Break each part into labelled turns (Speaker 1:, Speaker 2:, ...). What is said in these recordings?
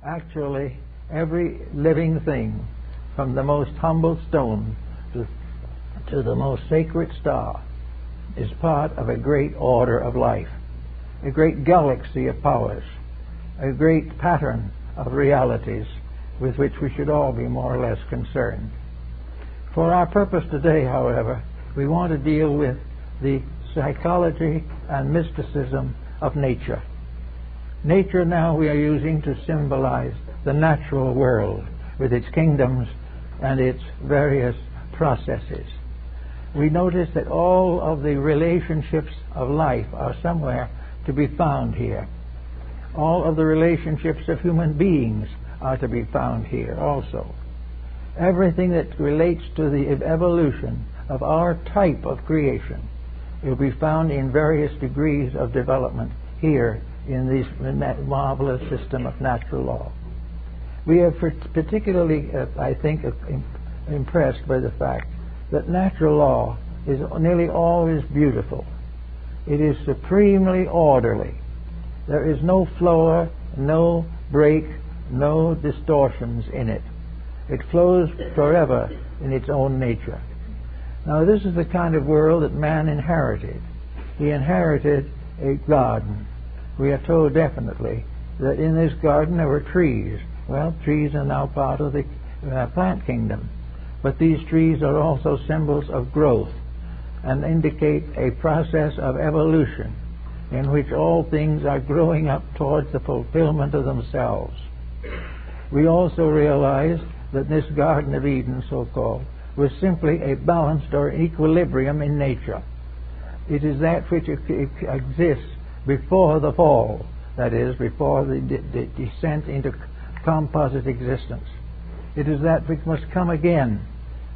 Speaker 1: Actually, every living thing, from the most humble stone to the most sacred star, is part of a great order of life, a great galaxy of powers, a great pattern of realities with which we should all be more or less concerned. For our purpose today, however, we want to deal with the psychology and mysticism of nature. Nature now we are using to symbolize the natural world with its kingdoms and its various processes. We notice that all of the relationships of life are somewhere to be found here. All of the relationships of human beings are to be found here also. Everything that relates to the evolution of our type of creation will be found in various degrees of development here in this marvelous system of natural law. We are particularly, I think, impressed by the fact that natural law is nearly always beautiful. It is supremely orderly. There is no flaw, no break, no distortions in it. It flows forever in its own nature. Now, this is the kind of world that man inherited. He inherited a garden. We are told definitely that in this garden there were trees. Well, trees are now part of the plant kingdom. But these trees are also symbols of growth and indicate a process of evolution in which all things are growing up towards the fulfillment of themselves. We also realize that this Garden of Eden, so-called, was simply a balanced or equilibrium in nature. It is that which exists before the fall, that is, before the descent into composite existence. It is that which must come again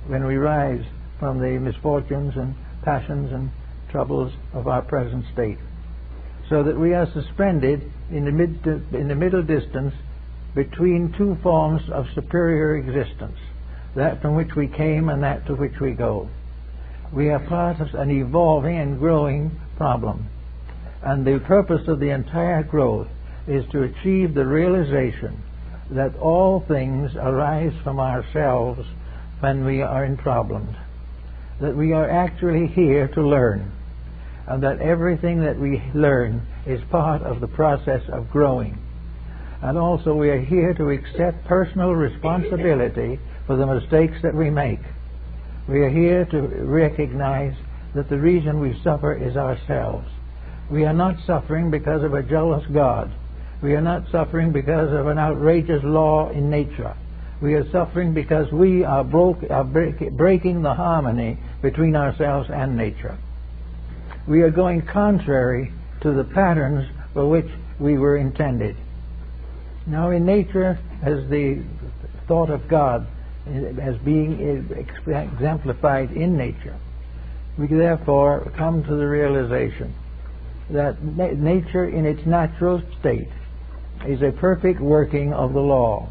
Speaker 1: when we rise from the misfortunes and passions and troubles of our present state, so that we are suspended in the middle distance between two forms of superior existence, that from which we came and that to which we go. We are part of an evolving and growing problem, and the purpose of the entire growth is to achieve the realization that all things arise from ourselves when we are in problems, that we are actually here to learn, and that everything that we learn is part of the process of growing. And also we are here to accept personal responsibility for the mistakes that we make. We are here to recognize that the reason we suffer is ourselves. We are not suffering because of a jealous God. We are not suffering because of an outrageous law in nature. We are suffering because we are breaking the harmony between ourselves and nature. We are going contrary to the patterns for which we were intended. Now, in nature, as the thought of God as being exemplified in nature, we therefore come to the realization that nature in its natural state is a perfect working of the law.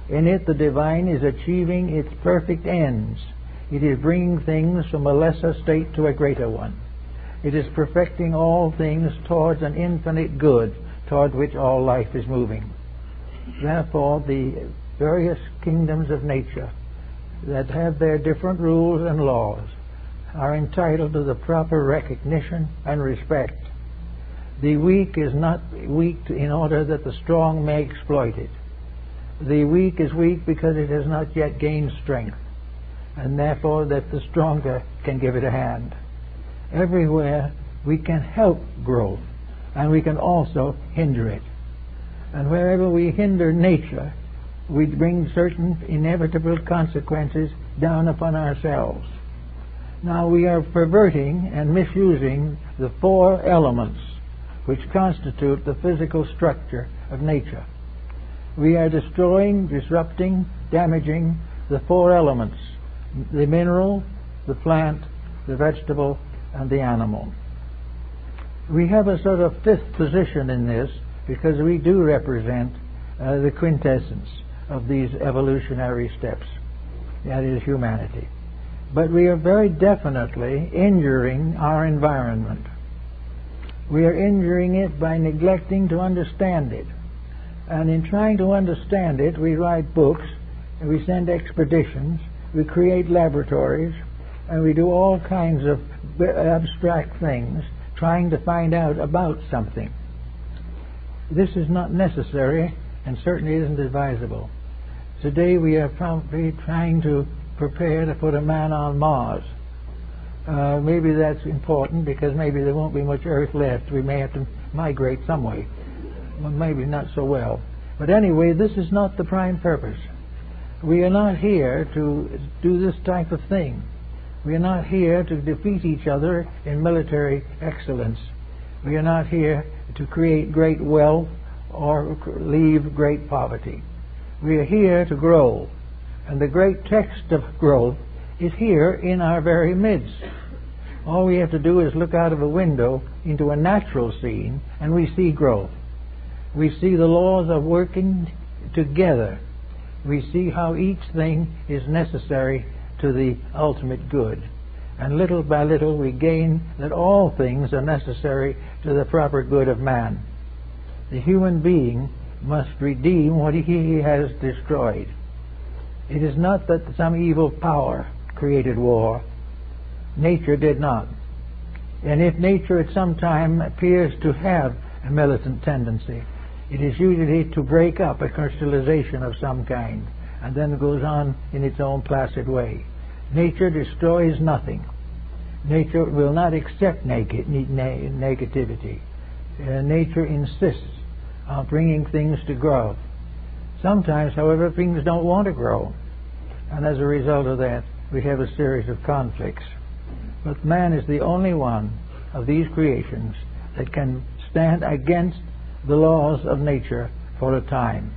Speaker 1: In it, the divine is achieving its perfect ends. It is bringing things from a lesser state to a greater one. It is perfecting all things towards an infinite good, toward which all life is moving. Therefore, the various kingdoms of nature that have their different rules and laws are entitled to the proper recognition and respect. The weak is not weak in order that the strong may exploit it. The weak is weak because it has not yet gained strength, and therefore that the stronger can give it a hand. Everywhere we can help growth, and we can also hinder it. And wherever we hinder nature, we bring certain inevitable consequences down upon ourselves. Now we are perverting and misusing the four elements which constitute the physical structure of nature. We are destroying, disrupting, damaging the four elements: the mineral, the plant, the vegetable, and the animal. We have a sort of fifth position in this because we do represent the quintessence of these evolutionary steps, that is humanity. But we are very definitely injuring our environment. We are injuring it by neglecting to understand it. And in trying to understand it, we write books, and we send expeditions, we create laboratories, and we do all kinds of abstract things trying to find out about something. This is not necessary and certainly isn't advisable. Today we are probably trying to prepare to put a man on Mars. Maybe that's important because maybe there won't be much Earth left. We may have to migrate some way. Well, maybe not so well. But anyway, this is not the prime purpose. We are not here to do this type of thing. We are not here to defeat each other in military excellence. We are not here to create great wealth or leave great poverty. We are here to grow. And the great text of growth is here in our very midst. All we have to do is look out of a window into a natural scene and we see growth. We see the laws of working together. We see how each thing is necessary to the ultimate good. And little by little we gain that all things are necessary to the proper good of man. The human being must redeem what he has destroyed. It is not that some evil power created war. Nature did not. And if nature at some time appears to have a militant tendency, it is usually to break up a crystallization of some kind, and then goes on in its own placid way. Nature destroys nothing. Nature will not accept negativity. Nature insists on bringing things to growth. Sometimes, however, things don't want to grow, and as a result of that, we have a series of conflicts. But man is the only one of these creations that can stand against the laws of nature for a time.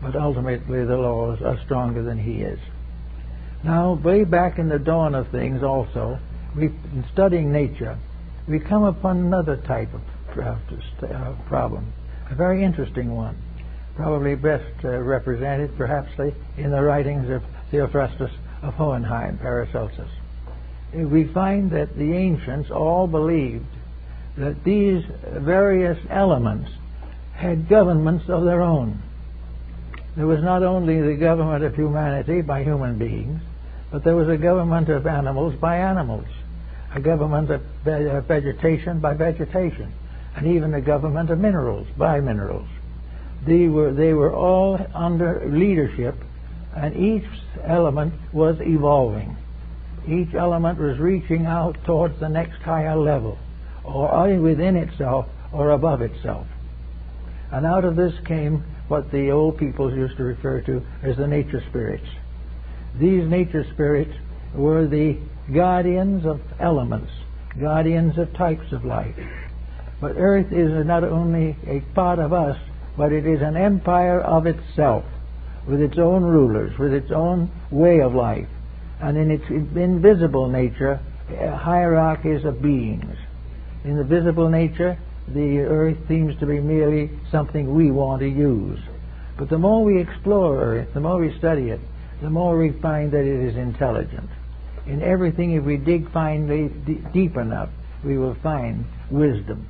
Speaker 1: But ultimately the laws are stronger than he is. Now, way back in the dawn of things also, in studying nature, we come upon another type of problem, a very interesting one, probably best represented perhaps in the writings of Theophrastus of Hohenheim, Paracelsus. We find that the ancients all believed that these various elements had governments of their own. There was not only the government of humanity by human beings, but there was a government of animals by animals, a government of vegetation by vegetation, and even a government of minerals by minerals. They were all under leadership, and each element was evolving. Each element was reaching out towards the next higher level, or within itself or above itself. And out of this came what the old peoples used to refer to as the nature spirits. These nature spirits were the guardians of elements, guardians of types of life. But Earth is not only a part of us, but it is an empire of itself, with its own rulers, with its own way of life, and in its invisible nature, hierarchies of beings. In the visible nature, the Earth seems to be merely something we want to use. But the more we explore Earth, the more we study it, the more we find that it is intelligent. In everything, if we dig finely deep enough, we will find wisdom.